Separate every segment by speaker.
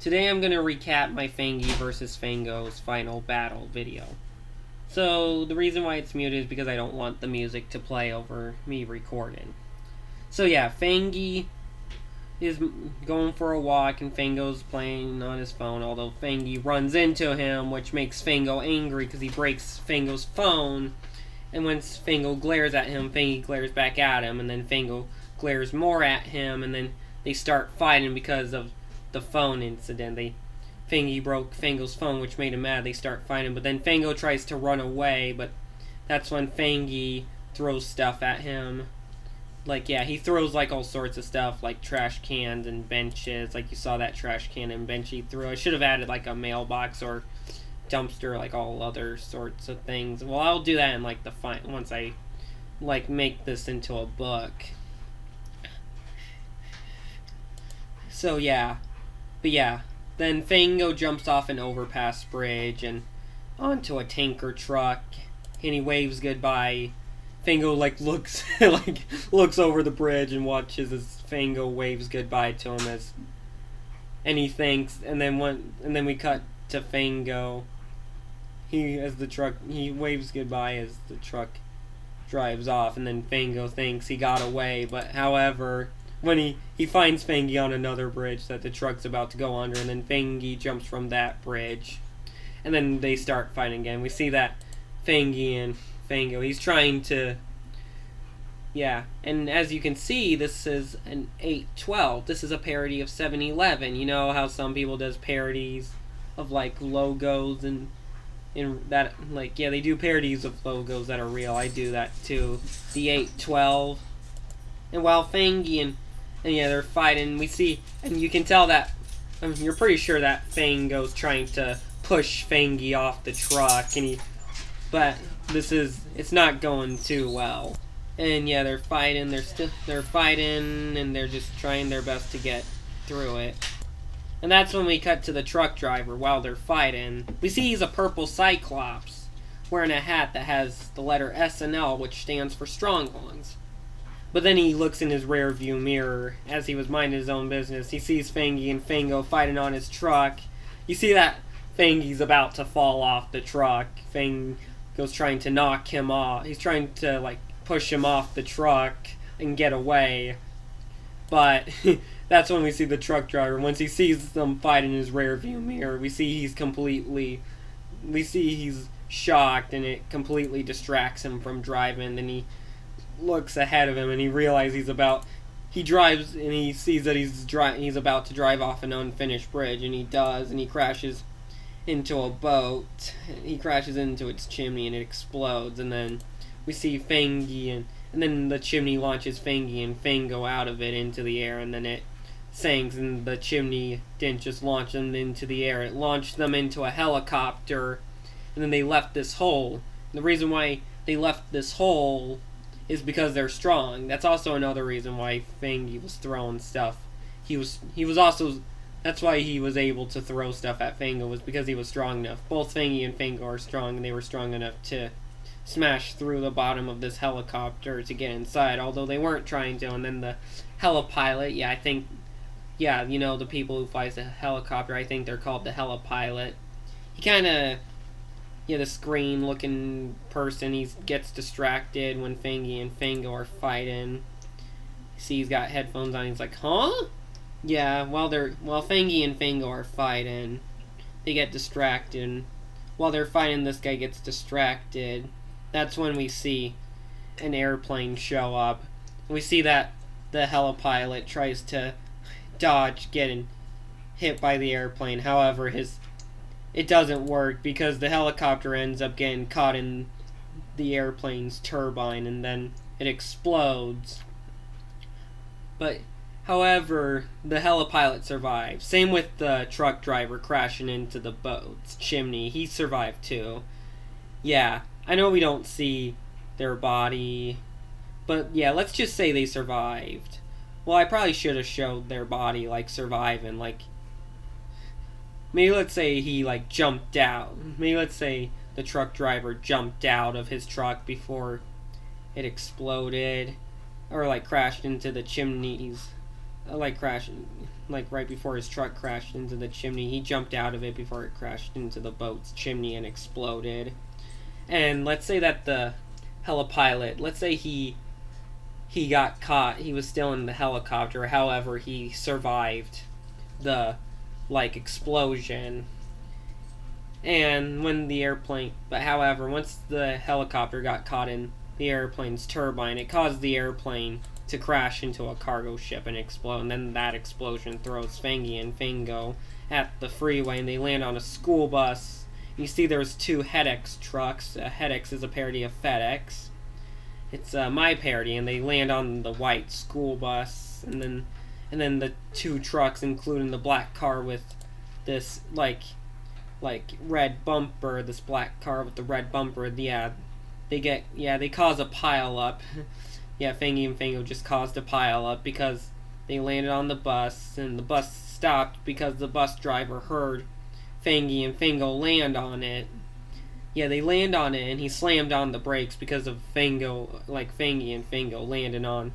Speaker 1: Today I'm going to recap my Fangy versus Fango's final battle video. So the reason why it's muted is because I don't want the music to play over me recording. So yeah, Fangy is going for a walk and Fango's playing on his phone, although Fangy runs into him, which makes Fango angry because he breaks Fango's phone. And when Fango glares at him, Fangy glares back at him, and then Fango glares more at him, and then they start fighting because of the phone incident. Fangy broke Fango's phone, which made him mad. They start fighting, but then Fango tries to run away, but that's when Fangy throws stuff at him. He throws all sorts of stuff, like trash cans and benches. Like you saw that trash can and bench he threw. I should have added a mailbox or dumpster, like all other sorts of things. Well, I'll do that in the once I make this into a book. So yeah. But yeah, then Fango jumps off an overpass bridge and onto a tanker truck, and he waves goodbye. Fango looks looks over the bridge and watches as Fango waves goodbye to him and he thinks, and then we cut to Fango. He waves goodbye as the truck drives off, and then Fango thinks he got away, but however, when he finds Fangy on another bridge that the truck's about to go under, and then Fangy jumps from that bridge, and then they start fighting again. We see that Fangy and Fango, he's trying to, and as you can see, this is an 812. This is a parody of 7-Eleven. You know how some people does parodies of logos and that, they do parodies of logos that are real. I do that too. The 812. And while Fangy and they're fighting, we see, and you can tell that, you're pretty sure that Fango's trying to push Fangy off the truck, but it's not going too well. And yeah, they're fighting, they're fighting, and they're just trying their best to get through it. And that's when we cut to the truck driver while they're fighting. We see he's a purple Cyclops, wearing a hat that has the letter SNL, which stands for Strong Lungs. But then he looks in his rear view mirror as he was minding his own business. He sees Fangy and Fango fighting on his truck. You see that Fangy's about to fall off the truck. Fango's trying to knock him off. He's trying to push him off the truck and get away. But that's when we see the truck driver. Once he sees them fight in his rear view mirror, we see he's shocked, and it completely distracts him from driving. Then he looks ahead of him and he realizes he drives and he sees that he's about to drive off an unfinished bridge, and he does, and he crashes into a boat. He crashes into its chimney and it explodes, and then we see Fangy and then the chimney launches Fangy and Fango out of it into the air, and then it sinks, and the chimney didn't just launch them into the air, it launched them into a helicopter, and then they left this hole. The reason why they left this hole is because they're strong. That's also another reason why Fangy was throwing stuff. That's why he was able to throw stuff at Fango, was because he was strong enough. Both Fangy and Fango are strong, and they were strong enough to smash through the bottom of this helicopter to get inside, although they weren't trying to. And then the helipilot, the people who flies the helicopter, I think they're called the helipilot. He the screen-looking person, he gets distracted when Fangy and Fango are fighting. See, he's got headphones on, he's like, huh? Yeah, while Fangy and Fango are fighting, they get distracted. While they're fighting, this guy gets distracted. That's when we see an airplane show up. We see that the helipilot tries to dodge getting hit by the airplane. However, it doesn't work because the helicopter ends up getting caught in the airplane's turbine, and then it explodes. But however, the helipilot survives. Same with the truck driver crashing into the boat's chimney. He survived too. Yeah, I know we don't see their body, but yeah, let's just say they survived. Well, I probably should have showed their body surviving, maybe let's say he jumped out. Maybe let's say the truck driver jumped out of his truck before it exploded, or crashed into the chimneys like crashing, like right before his truck crashed into the chimney. He jumped out of it before it crashed into the boat's chimney and exploded. And let's say that the helipilot, let's say he got caught. He was still in the helicopter. However, he survived the explosion. And when the airplane, but however, once the helicopter got caught in the airplane's turbine, it caused the airplane to crash into a cargo ship and explode. And then that explosion throws Fangy and Fango at the freeway, and they land on a school bus. You see, there's two HEDEX trucks. HEDEX is a parody of FedEx. It's my parody, and they land on the white school bus, and then the two trucks, including the black car with this red bumper, this black car with the red bumper. They cause a pile up. Fangy and Fango just caused a pile up because they landed on the bus, and the bus stopped because the bus driver heard Fangy and Fango land on it. They land on it, and he slammed on the brakes because of Fangy and Fango landing on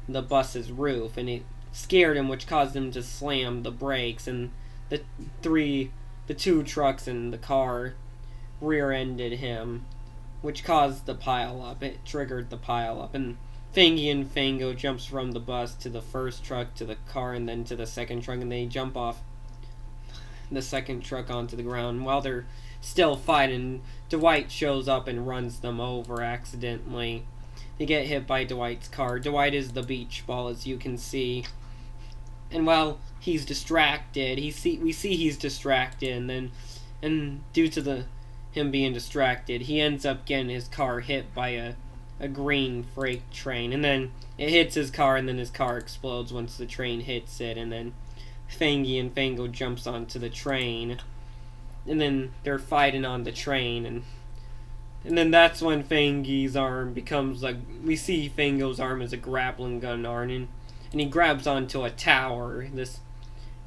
Speaker 1: the bus's roof, and it scared him, which caused him to slam the brakes, and the two trucks and the car rear-ended him, which caused the pile-up. It triggered the pile-up, and Fangy and Fango jumps from the bus to the first truck, to the car, and then to the second truck, and they jump off the second truck onto the ground. While they're still fighting, Dwight shows up and runs them over accidentally. They get hit by Dwight's car. Dwight is the beach ball, as you can see. And while he's distracted, we see he's distracted, and due to him being distracted, he ends up getting his car hit by a green freight train, and then it hits his car, and then his car explodes once the train hits it, and then Fangy and Fango jumps onto the train, and then they're fighting on the train, and then that's when Fangy's arm becomes we see Fango's arm as a grappling gun arm, and he grabs onto a tower.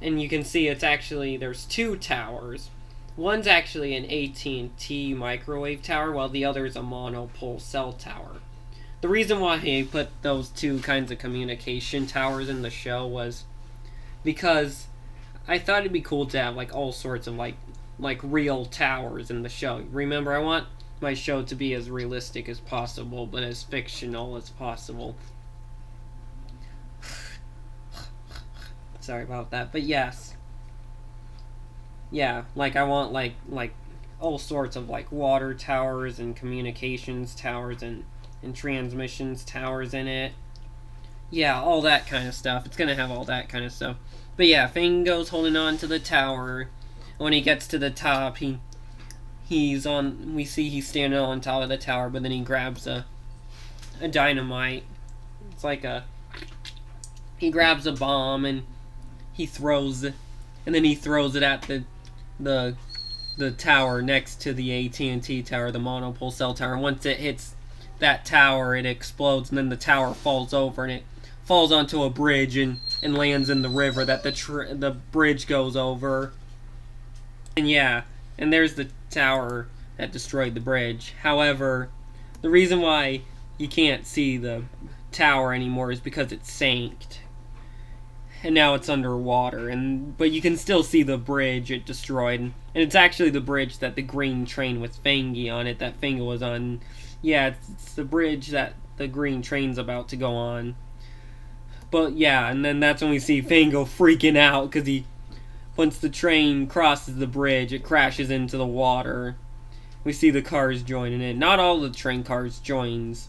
Speaker 1: And you can see there's two towers. One's actually an AT&T microwave tower, while the other is a monopole cell tower. The reason why he put those two kinds of communication towers in the show was because I thought it'd be cool to have all sorts of real towers in the show. Remember, I want my show to be as realistic as possible, but as fictional as possible. Sorry about that, but yes. I want all sorts of water towers and communications towers and transmissions towers in it. All that kind of stuff. It's gonna have all that kind of stuff. But Fango's holding on to the tower. When he gets to the top, we see he's standing on top of the tower, but then he grabs a dynamite. It's he grabs a bomb and he throws it at the tower next to the AT&T tower, the monopole cell tower. Once it hits that tower, it explodes, and then the tower falls over, and it falls onto a bridge and lands in the river that the bridge goes over. And there's the tower that destroyed the bridge. However, the reason why you can't see the tower anymore is because it sank, and now it's underwater. But you can still see the bridge it destroyed, and it's actually the bridge that the green train with Fangy on it that Fango was on. It's the bridge that the green train's about to go on. But and then that's when we see Fango freaking out because once the train crosses the bridge, it crashes into the water. We see the cars joining it. Not all the train cars joins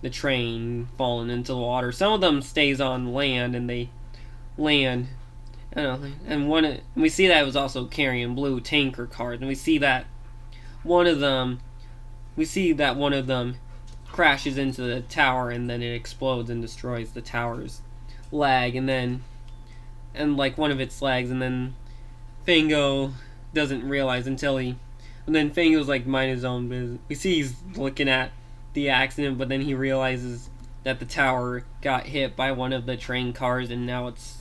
Speaker 1: the train falling into the water. Some of them stays on land, and they land. And we see that it was also carrying blue tanker cars, and we see that one of them crashes into the tower, and then it explodes and destroys the tower's leg, and one of its legs, and then Fango doesn't realize and then Fango's mind his own business. We see he's looking at the accident, but then he realizes that the tower got hit by one of the train cars, and now it's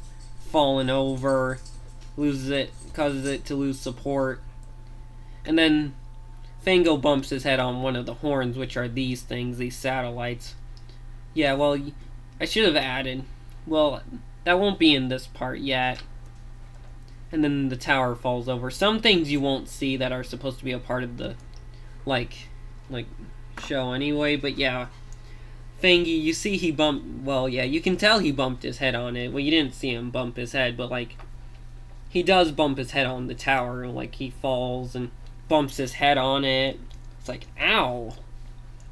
Speaker 1: fallen over, causes it to lose support, and then Fango bumps his head on one of the horns, which are these things, these satellites. I should have added. that won't be in this part yet. And then the tower falls over. Some things you won't see that are supposed to be a part of the like show anyway, but yeah. Fangy, you see he bumped, well, yeah, you can tell he bumped his head on it. Well, you didn't see him bump his head, but like he does bump his head on the tower, like he falls and bumps his head on it. It's like, ow.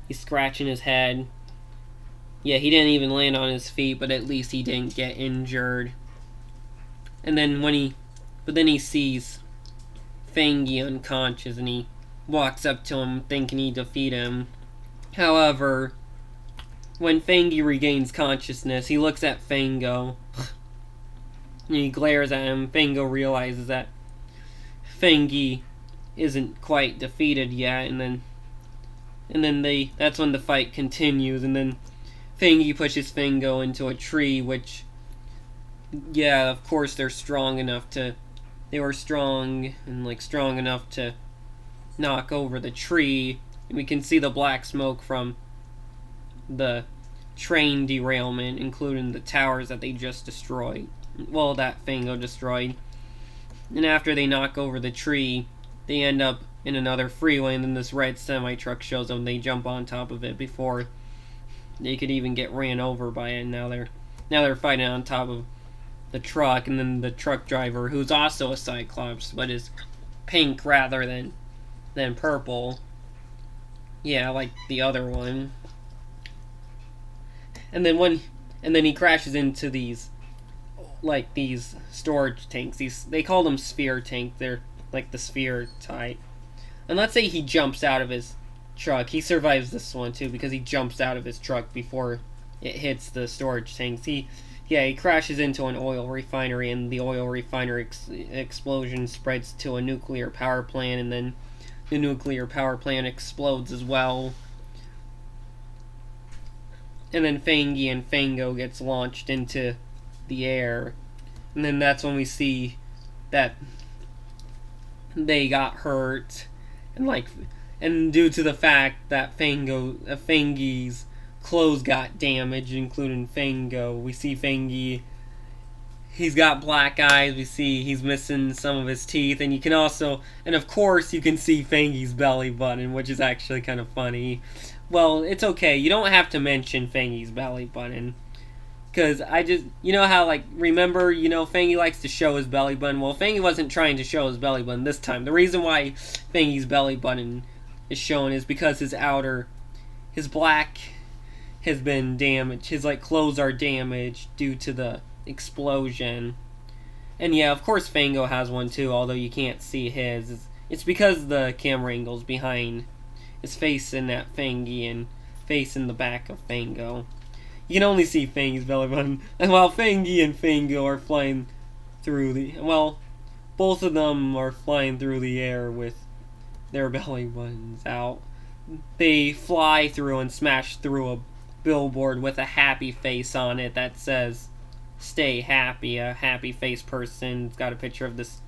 Speaker 1: He's scratching his head. Yeah, he didn't even land on his feet, but at least he didn't get injured. And then then he sees Fangy unconscious, and he walks up to him thinking he defeated him. However, when Fangy regains consciousness, he looks at Fango, and he glares at him. Fango realizes that Fangy isn't quite defeated yet, and then that's when the fight continues, and then Fangy pushes Fango into a tree, which, yeah, of course they were strong enough to knock over the tree. And we can see the black smoke from the train derailment, including the towers that they just destroyed. Well, that Fango destroyed. And after they knock over the tree, they end up in another freeway, and then this red semi-truck shows up, and they jump on top of it before they could even get ran over by it. And now they're fighting on top of the truck, and then the truck driver, who's also a Cyclops, but is pink rather than purple. Yeah, like the other one. And then he crashes into these storage tanks. They call them sphere tanks. They're like the sphere type. And let's say he jumps out of his truck. He survives this one too because he jumps out of his truck before it hits the storage tanks. He crashes into an oil refinery, and the oil refinery explosion spreads to a nuclear power plant, and then the nuclear power plant explodes as well. And then Fangy and Fango gets launched into the air. And then that's when we see that they got hurt. And due to the fact that Fangy's clothes got damaged, including Fango, we see Fangy, he's got black eyes, we see he's missing some of his teeth, and of course you can see Fangy's belly button, which is actually kind of funny. Well, it's okay, you don't have to mention Fangy's belly button, because remember, Fangy likes to show his belly button. Well, Fangy wasn't trying to show his belly button this time. The reason why Fangy's belly button is shown is because his black has been damaged, his clothes are damaged due to the explosion. And yeah, of course Fango has one too, although you can't see his. It's because the camera angle's behind his face in that Fangy and face in the back of Fango. You can only see Fangy's belly button. And while Fangy and Fango are flying through both of them are flying through the air with their belly buttons out. They fly through and smash through a billboard with a happy face on it that says "Stay happy." A happy face person. It's got a picture of this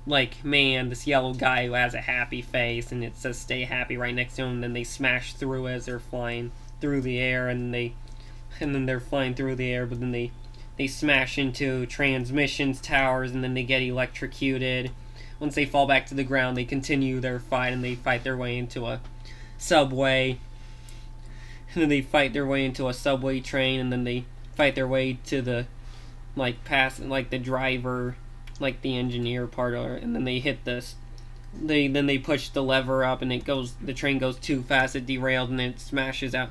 Speaker 1: this yellow guy who has a happy face, and it says "Stay happy" right next to him. And then they smash through as they're flying through the air, and then they're flying through the air, but then they smash into transmissions towers, and then they get electrocuted. Once they fall back to the ground, they continue their fight, and they fight their way into a subway. And then they fight their way into a subway train, and then they fight their way to the the driver, the engineer part, and then they hit this. Then they push the lever up, and the train goes too fast, it derails, and then it smashes out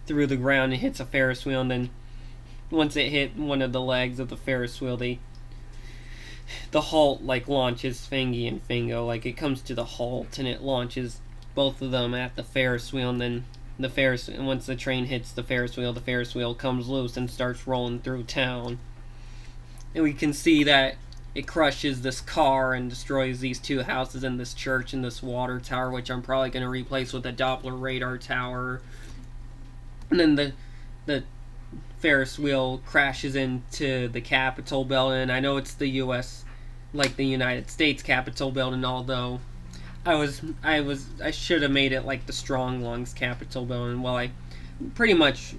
Speaker 1: through the ground and hits a Ferris wheel. And then once it hit one of the legs of the Ferris wheel, the halt launches Fangy and Fango. It comes to the halt, and it launches both of them at the Ferris wheel. And then once the train hits the Ferris wheel comes loose and starts rolling through town. And we can see that it crushes this car and destroys these two houses and this church and this water tower, which I'm probably going to replace with a Doppler radar tower. And then the Ferris wheel crashes into the Capitol building. I know it's the U.S., the United States Capitol building, although I should have made it the Strong Lungs Capitol building. Well, I pretty much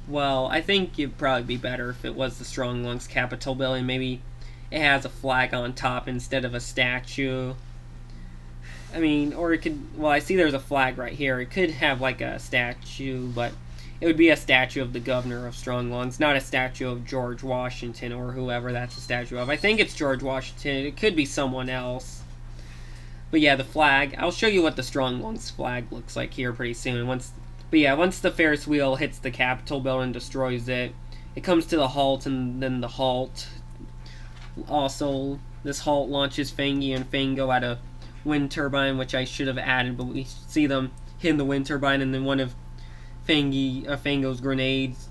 Speaker 1: Well, I think it'd probably be better if it was the Strong Lungs Capitol building. Maybe it has a flag on top instead of a statue. I mean, or it could. Well, I see there's a flag right here. It could have like a statue, but it would be a statue of the governor of Strong Lungs, not a statue of George Washington or whoever that's a statue of. I think it's George Washington. It could be someone else. But yeah, the flag. I'll show you what the Strong Lungs flag looks like here pretty soon. Once the Ferris wheel hits the Capitol building and destroys it, it comes to the halt, and then the halt. Also, this halt launches Fangy and Fango at a wind turbine, which I should have added, but we see them hitting the wind turbine, and then one of Fango's grenades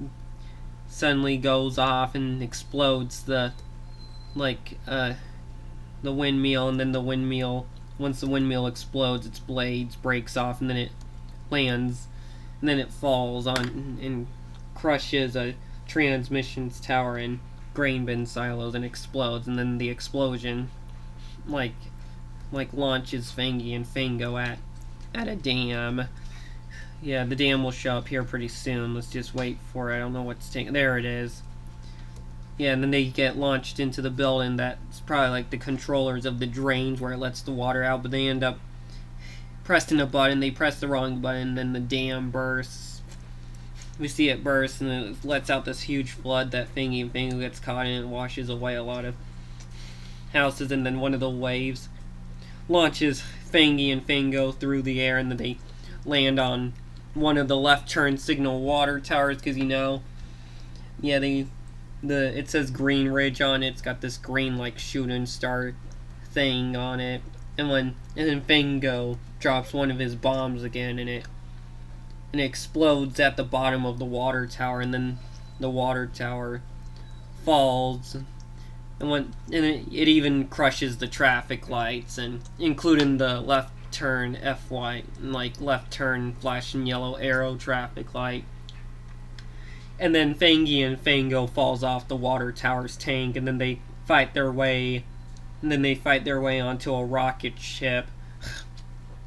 Speaker 1: suddenly goes off and explodes the windmill, and then the windmill, once the windmill explodes, its blades breaks off, and then it lands, and then it falls on and crushes a transmissions tower and grain bin silos and explodes, and then the explosion launches Fangy and Fango at a dam. Yeah, the dam will show up here pretty soon. Let's just wait for it. I don't know what's taking. There it is. Yeah, and then they get launched into the building. That's probably like the controllers of the drains where it lets the water out, but they end up pressing a button. They press the wrong button, then the dam bursts. We see it burst, and it lets out this huge flood that Fangy and Fango gets caught in and washes away a lot of houses, and then one of the waves launches Fangy and Fango through the air, and then they land on one of the left turn signal water towers, because it says Green Ridge on it. It's got this green like shooting star thing on it, and then Fango drops one of his bombs again, and it explodes at the bottom of the water tower, and then the water tower falls, and it even crushes the traffic lights, and including the left turn FY, left turn flashing yellow arrow traffic light. And then Fangy and Fango falls off the water tower's tank, and then they fight their way onto a rocket ship.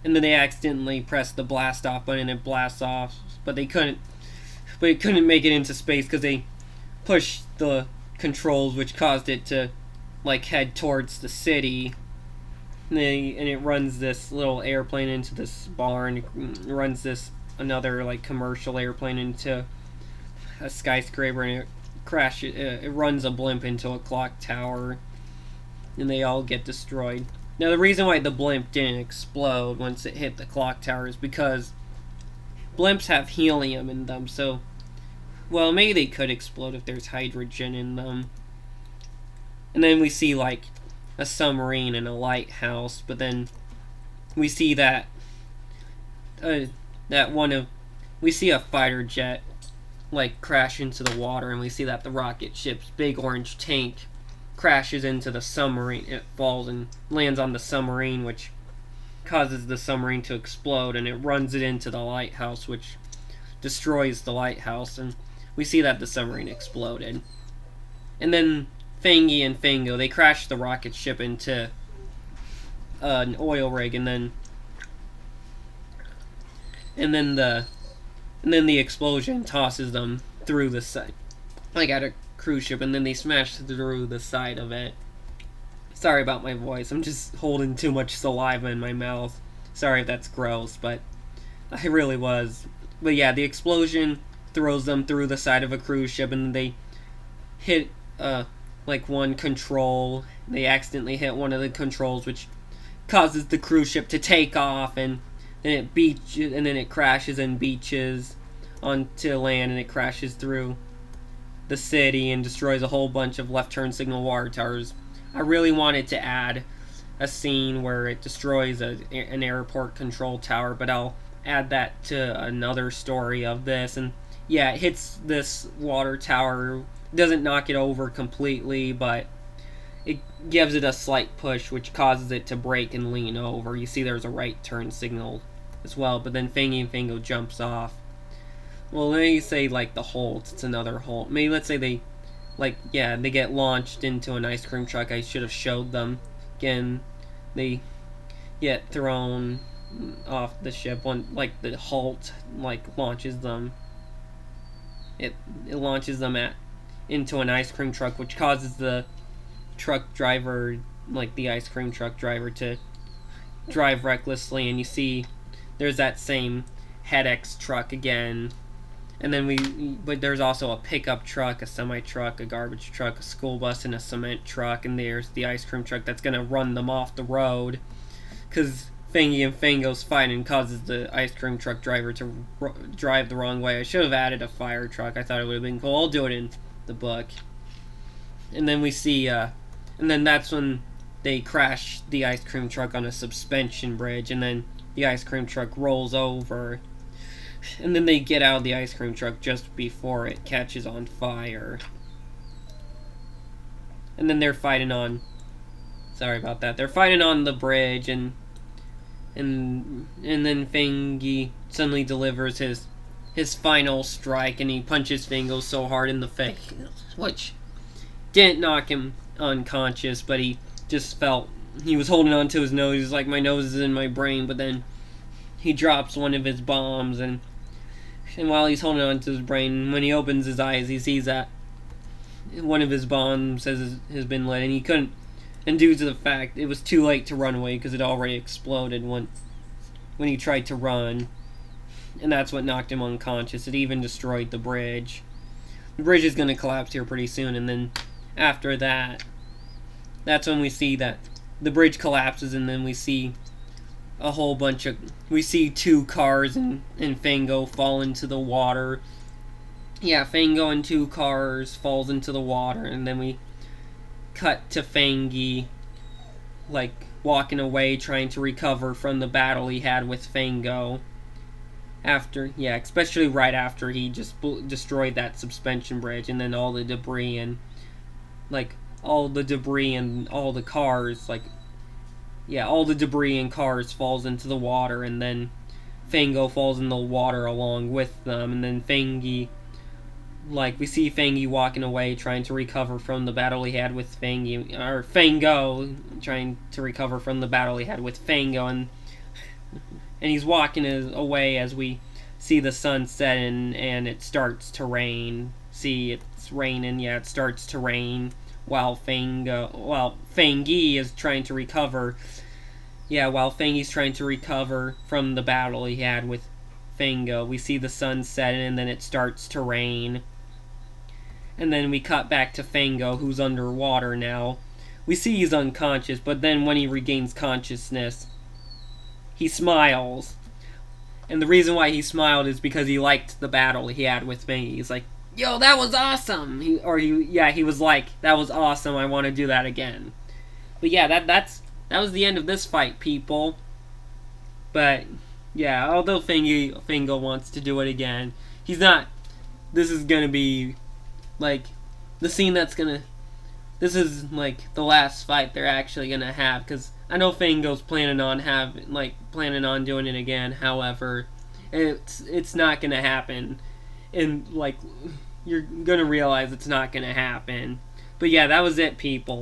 Speaker 1: And then they accidentally press the blast off button, and it blasts off, but it couldn't make it into space because they pushed the controls, which caused it to head towards the city. And it runs this little airplane into this barn. It runs this another commercial airplane into a skyscraper, and it crashes. It runs a blimp into a clock tower, and they all get destroyed. Now, the reason why the blimp didn't explode once it hit the clock tower is because blimps have helium in them. So, well, maybe they could explode if there's hydrogen in them. And then we see a submarine and a lighthouse, but then we see that we see a fighter jet crash into the water, and we see that the rocket ship's big orange tank crashes into the submarine. It falls and lands on the submarine, which causes the submarine to explode, and it runs it into the lighthouse, which destroys the lighthouse, and we see that the submarine exploded. And then Fangy and Fango, they crash the rocket ship into an oil rig, and then the explosion tosses them through the side, at a cruise ship, and then they smash through the side of it. Sorry about my voice. I'm just holding too much saliva in my mouth. Sorry if that's gross, but I really was. But yeah, the explosion throws them through the side of a cruise ship, and they hit one control. They accidentally hit one of the controls, which causes the cruise ship to take off, and then it crashes and beaches onto land, and it crashes through the city and destroys a whole bunch of left turn signal water towers. I really wanted to add a scene where it destroys an airport control tower, but I'll add that to another story of this. And yeah, it hits this water tower, doesn't knock it over completely, but it gives it a slight push, which causes it to break and lean over. You see there's a right turn signal as well, but then Fangy and Fango jumps off. Well, let me say the Holt. It's another Holt. Maybe let's say they they get launched into an ice cream truck. I should have showed them. Again, they get thrown off the ship when the Holt launches them. it launches them into an ice cream truck, which causes the truck driver, like the ice cream truck driver, to drive recklessly, and you see there's that same HeadX truck again. And then but there's also a pickup truck, a semi-truck, a garbage truck, a school bus, and a cement truck, and there's the ice cream truck that's gonna run them off the road, because Fangy and Fango's fighting causes the ice cream truck driver to drive the wrong way. I should have added a fire truck. I thought it would have been cool. I'll do it in the book. And then we see, and then that's when they crash the ice cream truck on a suspension bridge, and then the ice cream truck rolls over. And then they get out of the ice cream truck just before it catches on fire. And then they're fighting on... Sorry about that. They're fighting on the bridge, and then Fangy suddenly delivers his final strike, and he punches Fango so hard in the face, which didn't knock him unconscious, but he just felt... He was holding on to his nose. He's like, my nose is in my brain, but then he drops one of his bombs, and while he's holding on to his brain, when he opens his eyes, he sees that one of his bombs has been lit, and he couldn't, and due to the fact it was too late to run away because it already exploded when he tried to run, and that's what knocked him unconscious. It even destroyed the bridge. The bridge is going to collapse here pretty soon, and then after that, that's when we see that the bridge collapses, and then we see a whole bunch of... We see two cars and Fango fall into the water. Yeah, Fango and two cars falls into the water, and then we cut to Fangy, like, walking away, trying to recover from the battle he had with Fango. After, yeah, especially right after he just destroyed that suspension bridge, and then all the debris and, like, all the debris and all the cars, like... Yeah, all the debris and cars falls into the water, and then Fango falls in the water along with them, and then Fangy, like, we see Fangy walking away, trying to recover from the battle he had with Fango, trying to recover from the battle he had with Fango, and he's walking away as we see the sun set, and it starts to rain. See, it's raining, yeah, it starts to rain, while Fangy is trying to recover. Yeah, while Fangy's trying to recover from the battle he had with Fango, we see the sun setting, and then it starts to rain. And then we cut back to Fango, who's underwater now. We see he's unconscious, but then when he regains consciousness, he smiles. And the reason why he smiled is because he liked the battle he had with Fangy. He's like, yo, that was awesome! He was like, that was awesome, I want to do that again. But yeah, that was the end of this fight, people. But, yeah, although Fango wants to do it again, he's not... This is gonna be, like, the scene that's gonna... This is, like, the last fight they're actually gonna have, because I know Fango's planning on doing it again, however, it's not gonna happen. And, like, you're gonna realize it's not gonna happen. But yeah, that was it, people.